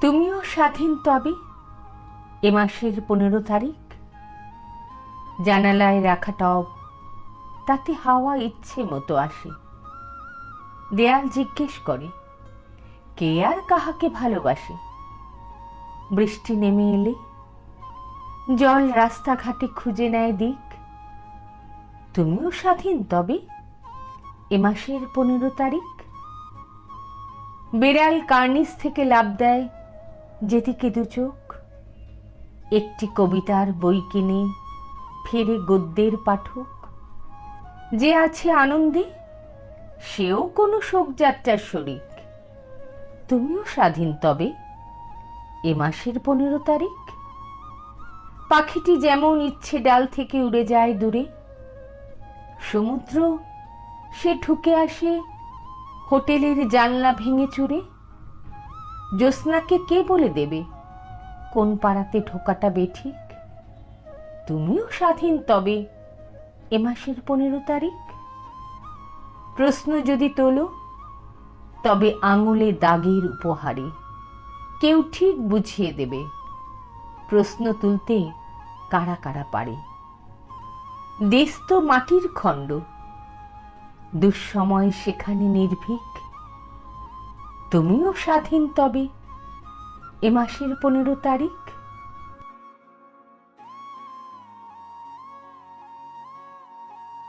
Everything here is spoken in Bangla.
তুমিও স্বাধীন তবে এ মাসের 15 তারিখ। জানালায় রাখা টব, তাতে হাওয়া ইচ্ছে মতো আসে। দেয়াল জিজ্ঞেস করে, কে আর কাহাকে ভালোবাসে? বৃষ্টি নেমে এলে জল রাস্তাঘাটে খুঁজে নেয় দিক। তুমিও স্বাধীন তবে এ মাসের 15 তারিখ। বিড়াল কার্নিস থেকে লাফ দেয় যেদিকে দু চোখ। একটি কবিতার বই কিনে ফেরে গদ্যের পাঠক। যে আছে আনন্দে, সেও কোনো শোকযাত্রার শরিক। তুমিও স্বাধীন তবে এ মাসের 15 তারিখ। পাখিটি যেমন ইচ্ছে ডাল থেকে উড়ে যায় দূরে, সমুদ্র সে ঢুকে আসে হোটেলের জানলা ভেঙে চুরে। জ্যোৎস্নাকে কে বলে দেবে কোন পাড়াতে ঢোকাটা বেঠিক? তুমিও স্বাধীন তবে এ মাসের 15 তারিখ। প্রশ্ন যদি তোলো, তবে আঙুলে দাগের উপহারে কেউ ঠিক বুঝিয়ে দেবে প্রশ্ন তুলতে কারা কারা পারে। দেশ তো মাটির খণ্ড, দুঃসময় সেখানে নির্ভীক। তুমিও স্বাধীন তবে এ মাসের 15 তারিখ।